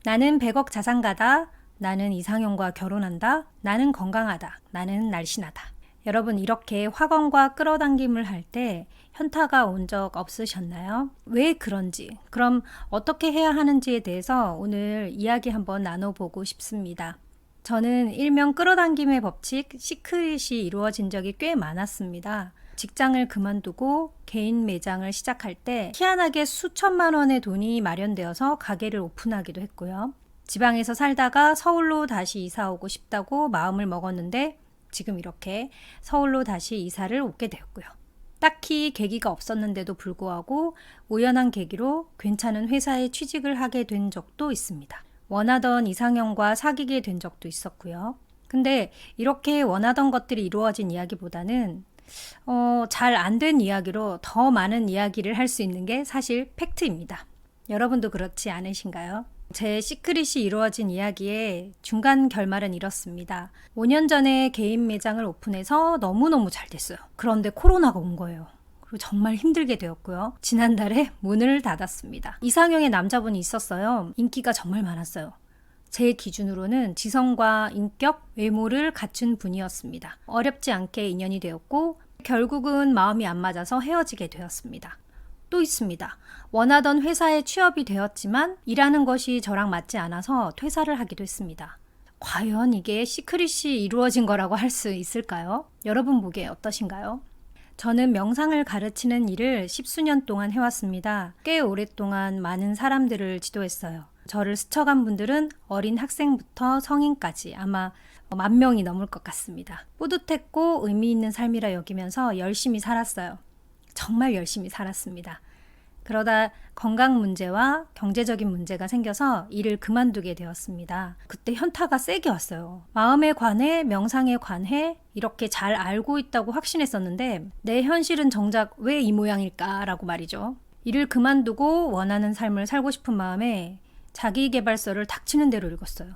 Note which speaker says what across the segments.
Speaker 1: 나는 100억 자산가다. 나는 이상형과 결혼한다. 나는 건강하다. 나는 날씬하다. 여러분 이렇게 확언과 끌어당김을 할 때 현타가 온 적 없으셨나요? 왜 그런지, 그럼 어떻게 해야 하는지에 대해서 오늘 이야기 한번 나눠보고 싶습니다. 저는 일명 끌어당김의 법칙, 시크릿이 이루어진 적이 꽤 많았습니다. 직장을 그만두고 개인 매장을 시작할 때 희한하게 수천만 원의 돈이 마련되어서 가게를 오픈하기도 했고요. 지방에서 살다가 서울로 다시 이사 오고 싶다고 마음을 먹었는데 지금 이렇게 서울로 다시 이사를 오게 되었고요. 딱히 계기가 없었는데도 불구하고 우연한 계기로 괜찮은 회사에 취직을 하게 된 적도 있습니다. 원하던 이상형과 사귀게 된 적도 있었고요. 근데 이렇게 원하던 것들이 이루어진 이야기보다는 잘 안 된 이야기로 더 많은 이야기를 할 수 있는 게 사실 팩트입니다. 여러분도 그렇지 않으신가요? 제 시크릿이 이루어진 이야기의 중간 결말은 이렇습니다. 5년 전에 개인 매장을 오픈해서 너무너무 잘 됐어요. 그런데 코로나가 온 거예요. 그리고 정말 힘들게 되었고요. 지난달에 문을 닫았습니다. 이상형의 남자분이 있었어요. 인기가 정말 많았어요. 제 기준으로는 지성과 인격, 외모를 갖춘 분이었습니다. 어렵지 않게 인연이 되었고 결국은 마음이 안 맞아서 헤어지게 되었습니다. 또 있습니다. 원하던 회사에 취업이 되었지만 일하는 것이 저랑 맞지 않아서 퇴사를 하기도 했습니다. 과연 이게 시크릿이 이루어진 거라고 할 수 있을까요? 여러분 보기에 어떠신가요? 저는 명상을 가르치는 일을 10수년 동안 해왔습니다. 꽤 오랫동안 많은 사람들을 지도했어요. 저를 스쳐간 분들은 어린 학생부터 성인까지 아마 10,000명이 넘을 것 같습니다. 뿌듯했고 의미 있는 삶이라 여기면서 열심히 살았어요. 정말 열심히 살았습니다. 그러다 건강 문제와 경제적인 문제가 생겨서 일을 그만두게 되었습니다. 그때 현타가 세게 왔어요. 마음에 관해, 명상에 관해 이렇게 잘 알고 있다고 확신했었는데 내 현실은 정작 왜 이 모양일까라고 말이죠. 일을 그만두고 원하는 삶을 살고 싶은 마음에 자기계발서를 닥치는 대로 읽었어요.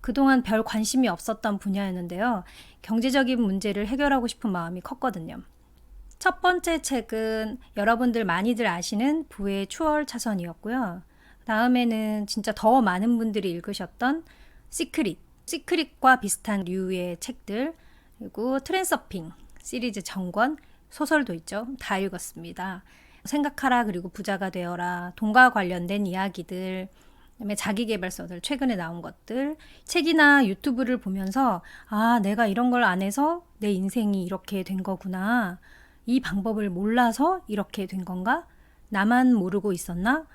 Speaker 1: 그동안 별 관심이 없었던 분야였는데요. 경제적인 문제를 해결하고 싶은 마음이 컸거든요. 첫 번째 책은 여러분들 많이들 아시는 부의 추월 차선이었고요. 다음에는 진짜 더 많은 분들이 읽으셨던 시크릿과 비슷한 류의 책들, 그리고 트랜서핑 시리즈 전권, 소설도 있죠. 다 읽었습니다. 생각하라 그리고 부자가 되어라, 돈과 관련된 이야기들, 그다음에 자기계발서들 최근에 나온 것들, 책이나 유튜브를 보면서 아, 내가 이런 걸 안 해서 내 인생이 이렇게 된 거구나. 이 방법을 몰라서 이렇게 된 건가? 나만 모르고 있었나?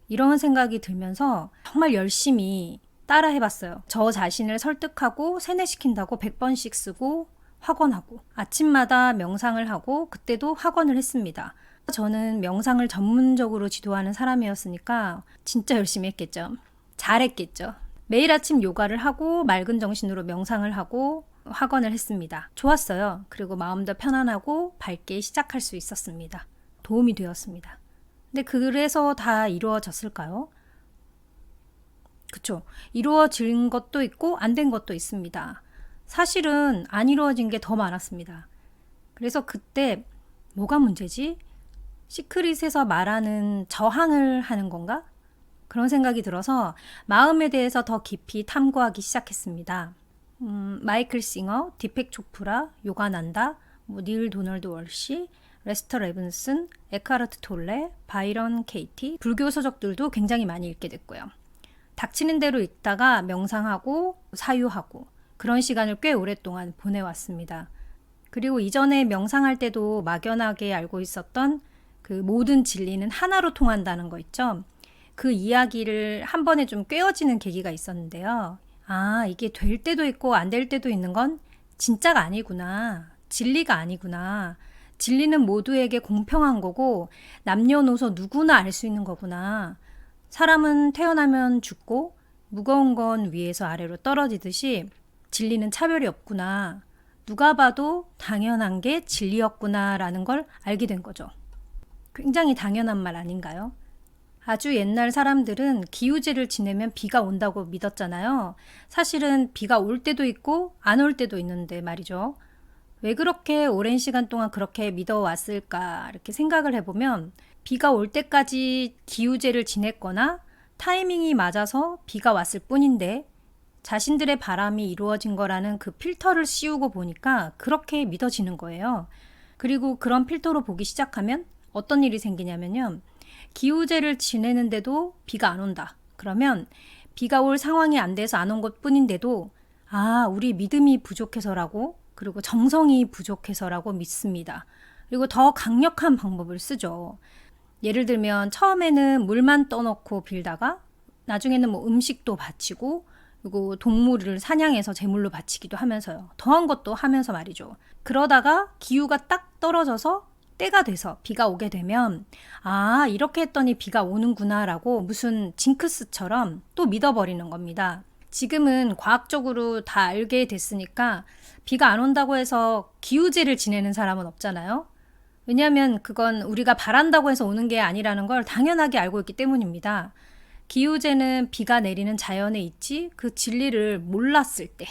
Speaker 1: 이런 생각이 들면서 정말 열심히 따라 해봤어요. 저 자신을 설득하고 세뇌시킨다고 100번씩 쓰고 확언하고 아침마다 명상을 하고 그때도 확언을 했습니다. 저는 명상을 전문적으로 지도하는 사람이었으니까 진짜 열심히 했겠죠. 잘했겠죠. 매일 아침 요가를 하고 맑은 정신으로 명상을 하고 확언을 했습니다. 좋았어요. 그리고 마음도 편안하고 밝게 시작할 수 있었습니다. 도움이 되었습니다. 근데 그래서 다 이루어졌을까요? 그쵸. 이루어진 것도 있고 안 된 것도 있습니다. 사실은 안 이루어진 게 더 많았습니다. 그래서 그때 뭐가 문제지? 시크릿에서 말하는 저항을 하는 건가? 그런 생각이 들어서 마음에 대해서 더 깊이 탐구하기 시작했습니다. 마이클 싱어, 디펙 초프라, 요가난다, 닐 도널드 월시, 레스터 레븐슨, 에카르트 톨레, 바이런 케이티, 불교 서적들도 굉장히 많이 읽게 됐고요. 닥치는 대로 읽다가 명상하고 사유하고 그런 시간을 꽤 오랫동안 보내왔습니다. 그리고 이전에 명상할 때도 막연하게 알고 있었던 그 모든 진리는 하나로 통한다는 거 있죠. 그 이야기를 한 번에 좀 꿰어지는 계기가 있었는데요. 아, 이게 될 때도 있고 안 될 때도 있는 건 진짜가 아니구나. 진리가 아니구나. 진리는 모두에게 공평한 거고 남녀노소 누구나 알 수 있는 거구나. 사람은 태어나면 죽고 무거운 건 위에서 아래로 떨어지듯이 진리는 차별이 없구나. 누가 봐도 당연한 게 진리였구나라는 걸 알게 된 거죠. 굉장히 당연한 말 아닌가요? 아주 옛날 사람들은 기우제를 지내면 비가 온다고 믿었잖아요. 사실은 비가 올 때도 있고 안 올 때도 있는데 말이죠. 왜 그렇게 오랜 시간 동안 그렇게 믿어왔을까 이렇게 생각을 해보면 비가 올 때까지 기우제를 지냈거나 타이밍이 맞아서 비가 왔을 뿐인데 자신들의 바람이 이루어진 거라는 그 필터를 씌우고 보니까 그렇게 믿어지는 거예요. 그리고 그런 필터로 보기 시작하면 어떤 일이 생기냐면요. 기우제를 지내는데도 비가 안 온다. 그러면 비가 올 상황이 안 돼서 안 온 것 뿐인데도 우리 믿음이 부족해서라고, 그리고 정성이 부족해서라고 믿습니다. 그리고 더 강력한 방법을 쓰죠. 예를 들면 처음에는 물만 떠놓고 빌다가 나중에는 뭐 음식도 바치고, 그리고 동물을 사냥해서 제물로 바치기도 하면서요. 더한 것도 하면서 말이죠. 그러다가 기후가 딱 떨어져서 때가 돼서 비가 오게 되면 이렇게 했더니 비가 오는구나 라고 무슨 징크스처럼 또 믿어버리는 겁니다. 지금은 과학적으로 다 알게 됐으니까 비가 안 온다고 해서 기우제를 지내는 사람은 없잖아요. 왜냐하면 그건 우리가 바란다고 해서 오는 게 아니라는 걸 당연하게 알고 있기 때문입니다. 기우제는 비가 내리는 자연의 이치, 그 진리를 몰랐을 때,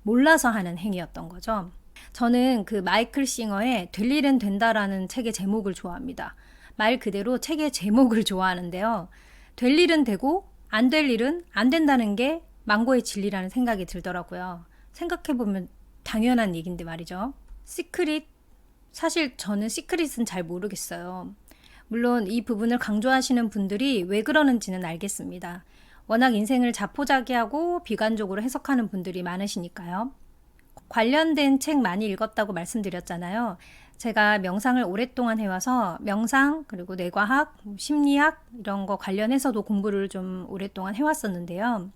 Speaker 1: 몰라서 하는 행위였던 거죠. 저는 그 마이클 싱어의 될 일은 된다라는 책의 제목을 좋아합니다. 말 그대로 책의 제목을 좋아하는데요. 될 일은 되고 안 될 일은 안 된다는 게 망고의 진리라는 생각이 들더라고요. 생각해보면 당연한 얘기인데 말이죠. 시크릿, 사실 저는 시크릿은 잘 모르겠어요. 물론 이 부분을 강조하시는 분들이 왜 그러는지는 알겠습니다. 워낙 인생을 자포자기하고 비관적으로 해석하는 분들이 많으시니까요. 관련된 책 많이 읽었다고 말씀드렸잖아요. 제가 명상을 오랫동안 해와서 명상, 그리고 뇌과학, 심리학 이런 거 관련해서도 공부를 좀 오랫동안 해왔었는데요.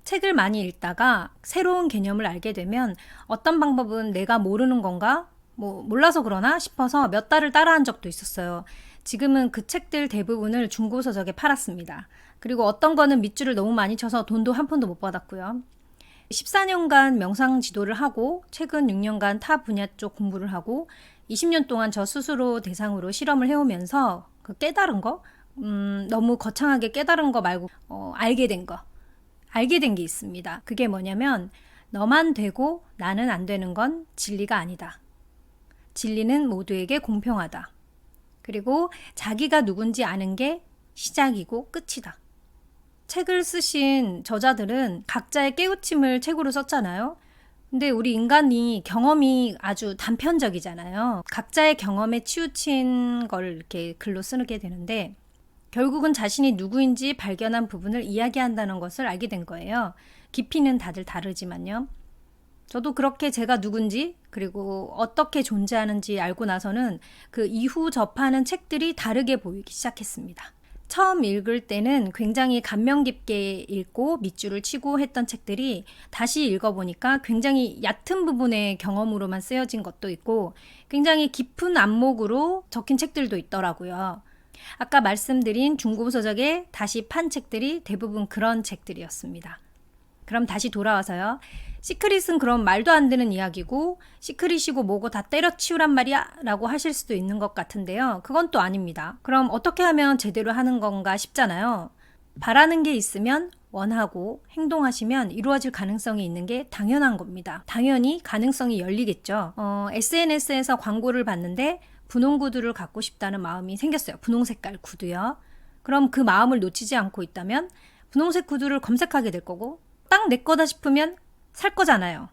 Speaker 1: 책을 많이 읽다가 새로운 개념을 알게 되면 어떤 방법은 내가 모르는 건가? 몰라서 그러나 싶어서 몇 달을 따라한 적도 있었어요. 지금은 그 책들 대부분을 중고서적에 팔았습니다. 그리고 어떤 거는 밑줄을 너무 많이 쳐서 돈도 한 푼도 못 받았고요. 14년간 명상 지도를 하고 최근 6년간 타 분야 쪽 공부를 하고 20년 동안 저 스스로 대상으로 실험을 해오면서 그 깨달은 거, 너무 거창하게 깨달은 거 말고 알게 된 게 있습니다. 그게 뭐냐면 너만 되고 나는 안 되는 건 진리가 아니다. 진리는 모두에게 공평하다. 그리고 자기가 누군지 아는 게 시작이고 끝이다. 책을 쓰신 저자들은 각자의 깨우침을 책으로 썼잖아요. 근데 우리 인간이 경험이 아주 단편적이잖아요. 각자의 경험에 치우친 걸 이렇게 글로 쓰게 되는데 결국은 자신이 누구인지 발견한 부분을 이야기한다는 것을 알게 된 거예요. 깊이는 다들 다르지만요. 저도 그렇게 제가 누군지 그리고 어떻게 존재하는지 알고 나서는 그 이후 접하는 책들이 다르게 보이기 시작했습니다. 처음 읽을 때는 굉장히 감명 깊게 읽고 밑줄을 치고 했던 책들이 다시 읽어보니까 굉장히 얕은 부분의 경험으로만 쓰여진 것도 있고 굉장히 깊은 안목으로 적힌 책들도 있더라고요. 아까 말씀드린 중고서적에 다시 판 책들이 대부분 그런 책들이었습니다. 그럼 다시 돌아와서요. 시크릿은 그럼 말도 안 되는 이야기고 시크릿이고 뭐고 다 때려치우란 말이야 라고 하실 수도 있는 것 같은데요. 그건 또 아닙니다. 그럼 어떻게 하면 제대로 하는 건가 싶잖아요. 바라는 게 있으면 원하고 행동하시면 이루어질 가능성이 있는 게 당연한 겁니다. 당연히 가능성이 열리겠죠. SNS에서 광고를 봤는데 분홍 구두를 갖고 싶다는 마음이 생겼어요. 분홍 색깔 구두요. 그럼 그 마음을 놓치지 않고 있다면 분홍색 구두를 검색하게 될 거고 딱 내 거다 싶으면 살 거잖아요.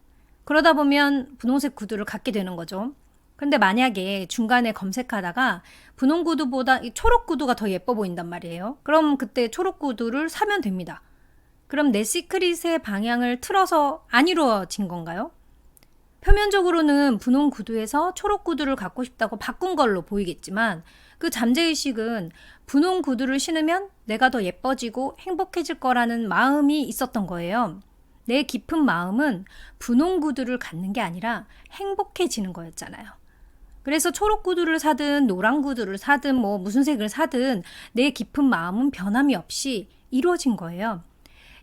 Speaker 1: 그러다 보면 분홍색 구두를 갖게 되는 거죠. 근데 만약에 중간에 검색하다가 분홍 구두보다 이 초록 구두가 더 예뻐 보인단 말이에요. 그럼 그때 초록 구두를 사면 됩니다. 그럼 내 시크릿의 방향을 틀어서 안 이루어진 건가요? 표면적으로는 분홍 구두에서 초록 구두를 갖고 싶다고 바꾼 걸로 보이겠지만 그 잠재의식은 분홍 구두를 신으면 내가 더 예뻐지고 행복해질 거라는 마음이 있었던 거예요. 내 깊은 마음은 분홍 구두를 갖는 게 아니라 행복해지는 거였잖아요. 그래서 초록 구두를 사든 노란 구두를 사든 무슨 색을 사든 내 깊은 마음은 변함이 없이 이루어진 거예요.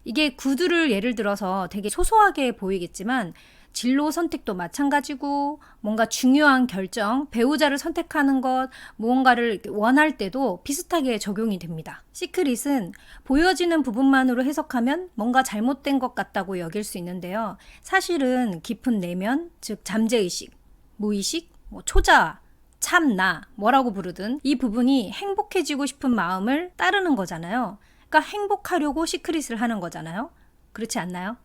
Speaker 1: 이게 구두를 예를 들어서 되게 소소하게 보이겠지만 진로 선택도 마찬가지고 뭔가 중요한 결정, 배우자를 선택하는 것, 무언가를 원할 때도 비슷하게 적용이 됩니다. 시크릿은 보여지는 부분만으로 해석하면 뭔가 잘못된 것 같다고 여길 수 있는데요. 사실은 깊은 내면, 즉 잠재의식, 무의식, 초자, 참나, 뭐라고 부르든 이 부분이 행복해지고 싶은 마음을 따르는 거잖아요. 그러니까 행복하려고 시크릿을 하는 거잖아요. 그렇지 않나요?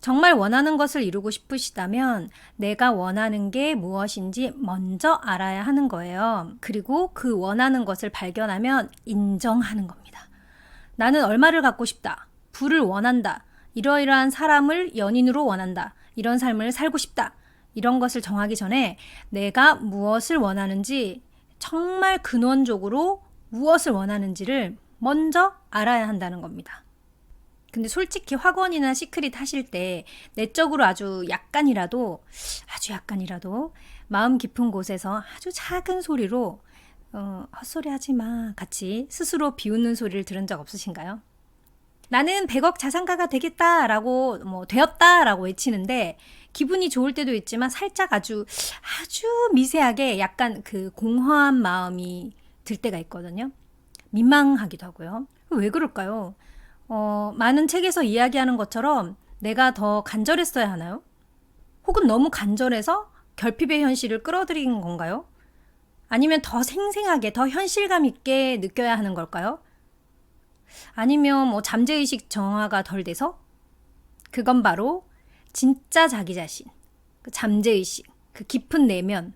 Speaker 1: 정말 원하는 것을 이루고 싶으시다면 내가 원하는 게 무엇인지 먼저 알아야 하는 거예요. 그리고 그 원하는 것을 발견하면 인정하는 겁니다. 나는 얼마를 갖고 싶다. 부를 원한다. 이러이러한 사람을 연인으로 원한다. 이런 삶을 살고 싶다. 이런 것을 정하기 전에 내가 무엇을 원하는지 정말 근원적으로 무엇을 원하는지를 먼저 알아야 한다는 겁니다. 근데 솔직히 학원이나 시크릿 하실 때 내적으로 아주 약간이라도 마음 깊은 곳에서 아주 작은 소리로 헛소리 하지 마 같이 스스로 비웃는 소리를 들은 적 없으신가요? 나는 100억 자산가가 되겠다라고 되었다라고 외치는데 기분이 좋을 때도 있지만 살짝 아주 미세하게 약간 그 공허한 마음이 들 때가 있거든요. 민망하기도 하고요. 왜 그럴까요? 많은 책에서 이야기하는 것처럼 내가 더 간절했어야 하나요? 혹은 너무 간절해서 결핍의 현실을 끌어들인 건가요? 아니면 더 생생하게, 더 현실감 있게 느껴야 하는 걸까요? 아니면 잠재의식 정화가 덜 돼서? 그건 바로 진짜 자기 자신, 그 잠재의식, 그 깊은 내면,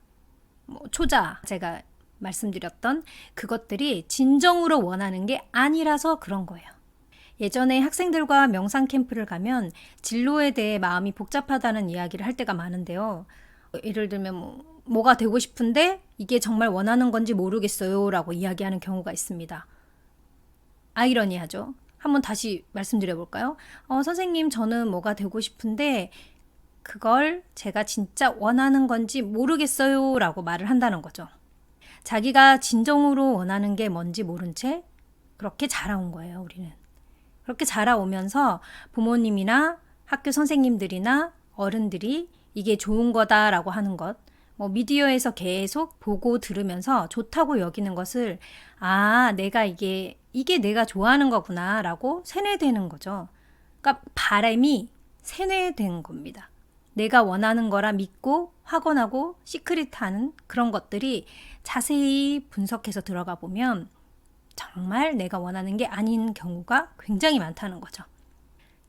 Speaker 1: 초자, 제가 말씀드렸던 그것들이 진정으로 원하는 게 아니라서 그런 거예요. 예전에 학생들과 명상 캠프를 가면 진로에 대해 마음이 복잡하다는 이야기를 할 때가 많은데요. 예를 들면 뭐가 되고 싶은데 이게 정말 원하는 건지 모르겠어요 라고 이야기하는 경우가 있습니다. 아이러니하죠. 한번 다시 말씀드려 볼까요? 선생님, 저는 뭐가 되고 싶은데 그걸 제가 진짜 원하는 건지 모르겠어요 라고 말을 한다는 거죠. 자기가 진정으로 원하는 게 뭔지 모른 채 그렇게 자라온 거예요, 우리는. 그렇게 자라오면서 부모님이나 학교 선생님들이나 어른들이 이게 좋은 거다라고 하는 것, 미디어에서 계속 보고 들으면서 좋다고 여기는 것을 내가 이게 내가 좋아하는 거구나 라고 세뇌되는 거죠. 그러니까 바람이 세뇌된 겁니다. 내가 원하는 거라 믿고 확언하고 시크릿하는 그런 것들이 자세히 분석해서 들어가 보면 정말 내가 원하는 게 아닌 경우가 굉장히 많다는 거죠.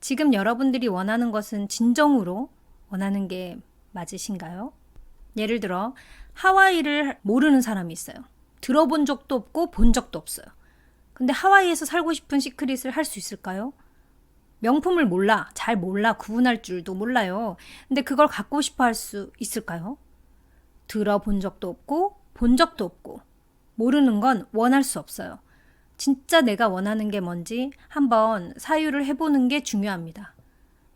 Speaker 1: 지금 여러분들이 원하는 것은 진정으로 원하는 게 맞으신가요? 예를 들어 하와이를 모르는 사람이 있어요. 들어본 적도 없고 본 적도 없어요. 근데 하와이에서 살고 싶은 시크릿을 할 수 있을까요? 명품을 잘 몰라, 구분할 줄도 몰라요. 근데 그걸 갖고 싶어 할 수 있을까요? 들어본 적도 없고 본 적도 없고 모르는 건 원할 수 없어요. 진짜 내가 원하는 게 뭔지 한번 사유를 해보는 게 중요합니다.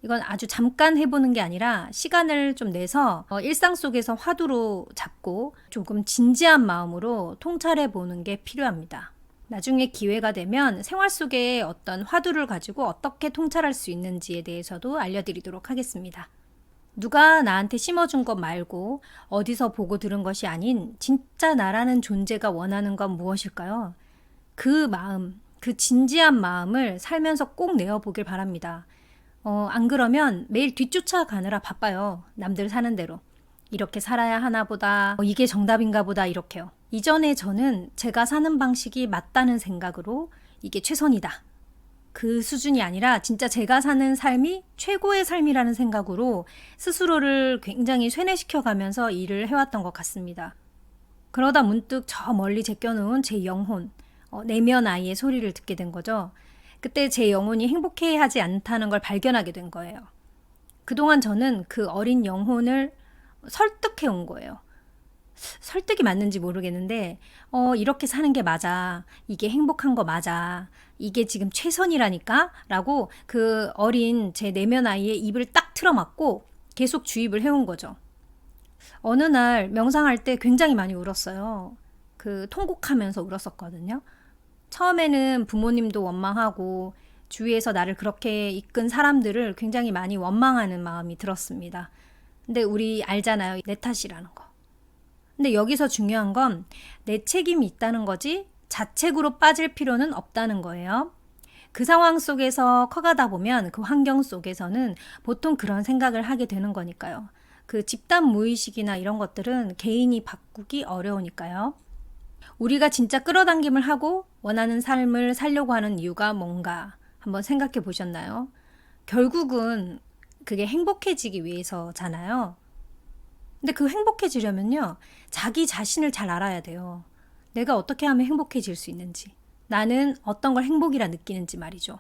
Speaker 1: 이건 아주 잠깐 해보는 게 아니라 시간을 좀 내서 일상 속에서 화두로 잡고 조금 진지한 마음으로 통찰해보는 게 필요합니다. 나중에 기회가 되면 생활 속에 어떤 화두를 가지고 어떻게 통찰할 수 있는지에 대해서도 알려드리도록 하겠습니다. 누가 나한테 심어준 것 말고 어디서 보고 들은 것이 아닌 진짜 나라는 존재가 원하는 건 무엇일까요? 그 마음, 그 진지한 마음을 살면서 꼭 내어보길 바랍니다. 안 그러면 매일 뒤쫓아가느라 바빠요. 남들 사는 대로. 이렇게 살아야 하나 보다, 이게 정답인가 보다 이렇게요. 이전에 저는 제가 사는 방식이 맞다는 생각으로 이게 최선이다. 그 수준이 아니라 진짜 제가 사는 삶이 최고의 삶이라는 생각으로 스스로를 굉장히 쇠뇌시켜가면서 일을 해왔던 것 같습니다. 그러다 문득 저 멀리 제껴놓은 제 영혼, 내면 아이의 소리를 듣게 된 거죠. 그때 제 영혼이 행복해하지 않다는 걸 발견하게 된 거예요. 그동안 저는 그 어린 영혼을 설득해 온 거예요. 설득이 맞는지 모르겠는데 이렇게 사는 게 맞아. 이게 행복한 거 맞아. 이게 지금 최선이라니까? 라고 그 어린 제 내면 아이의 입을 딱 틀어막고 계속 주입을 해온 거죠. 어느 날 명상할 때 굉장히 많이 울었어요. 그 통곡하면서 울었었거든요. 처음에는 부모님도 원망하고 주위에서 나를 그렇게 이끈 사람들을 굉장히 많이 원망하는 마음이 들었습니다. 근데 우리 알잖아요. 내 탓이라는 거. 근데 여기서 중요한 건 내 책임이 있다는 거지 자책으로 빠질 필요는 없다는 거예요. 그 상황 속에서 커가다 보면 그 환경 속에서는 보통 그런 생각을 하게 되는 거니까요. 그 집단 무의식이나 이런 것들은 개인이 바꾸기 어려우니까요. 우리가 진짜 끌어당김을 하고 원하는 삶을 살려고 하는 이유가 뭔가 한번 생각해 보셨나요? 결국은 그게 행복해지기 위해서잖아요. 근데 그 행복해지려면요, 자기 자신을 잘 알아야 돼요. 내가 어떻게 하면 행복해질 수 있는지, 나는 어떤 걸 행복이라 느끼는지 말이죠.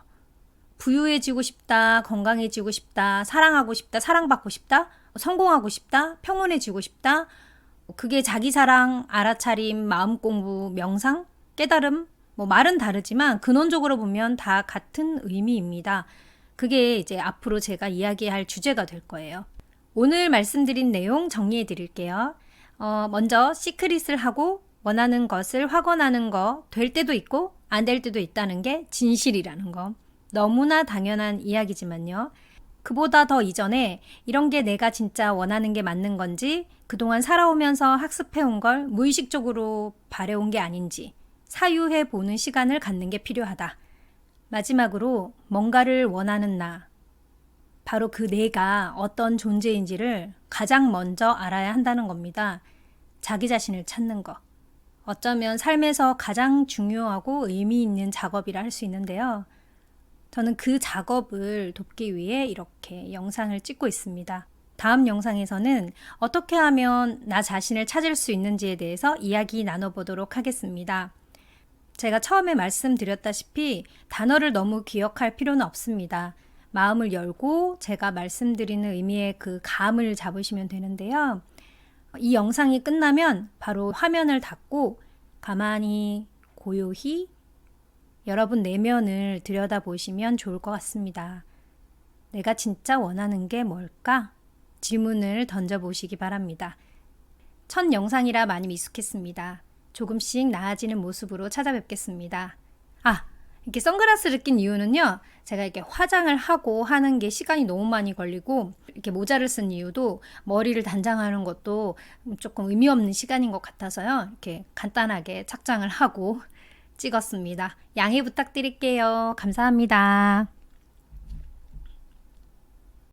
Speaker 1: 부유해지고 싶다, 건강해지고 싶다, 사랑하고 싶다, 사랑받고 싶다, 성공하고 싶다, 평온해지고 싶다. 그게 자기 사랑, 알아차림, 마음 공부, 명상, 깨달음, 말은 다르지만 근원적으로 보면 다 같은 의미입니다. 그게 이제 앞으로 제가 이야기할 주제가 될 거예요. 오늘 말씀드린 내용 정리해 드릴게요. 먼저 시크릿을 하고 원하는 것을 확언하는 거 될 때도 있고 안 될 때도 있다는 게 진실이라는 거. 너무나 당연한 이야기지만요. 그보다 더 이전에 이런 게 내가 진짜 원하는 게 맞는 건지, 그동안 살아오면서 학습해온 걸 무의식적으로 바래온 게 아닌지 사유해 보는 시간을 갖는 게 필요하다. 마지막으로 뭔가를 원하는 나, 바로 그 내가 어떤 존재인지를 가장 먼저 알아야 한다는 겁니다. 자기 자신을 찾는 것. 어쩌면 삶에서 가장 중요하고 의미 있는 작업이라 할 수 있는데요. 저는 그 작업을 돕기 위해 이렇게 영상을 찍고 있습니다. 다음 영상에서는 어떻게 하면 나 자신을 찾을 수 있는지에 대해서 이야기 나눠보도록 하겠습니다. 제가 처음에 말씀드렸다시피 단어를 너무 기억할 필요는 없습니다. 마음을 열고 제가 말씀드리는 의미의 그 감을 잡으시면 되는데요. 이 영상이 끝나면 바로 화면을 닫고 가만히 고요히 여러분 내면을 들여다보시면 좋을 것 같습니다. 내가 진짜 원하는 게 뭘까? 질문을 던져보시기 바랍니다. 첫 영상이라 많이 미숙했습니다. 조금씩 나아지는 모습으로 찾아뵙겠습니다. 이렇게 선글라스를 낀 이유는요. 제가 이렇게 화장을 하고 하는 게 시간이 너무 많이 걸리고 이렇게 모자를 쓴 이유도 머리를 단장하는 것도 조금 의미 없는 시간인 것 같아서요. 이렇게 간단하게 착장을 하고 찍었습니다. 양해 부탁드릴게요. 감사합니다.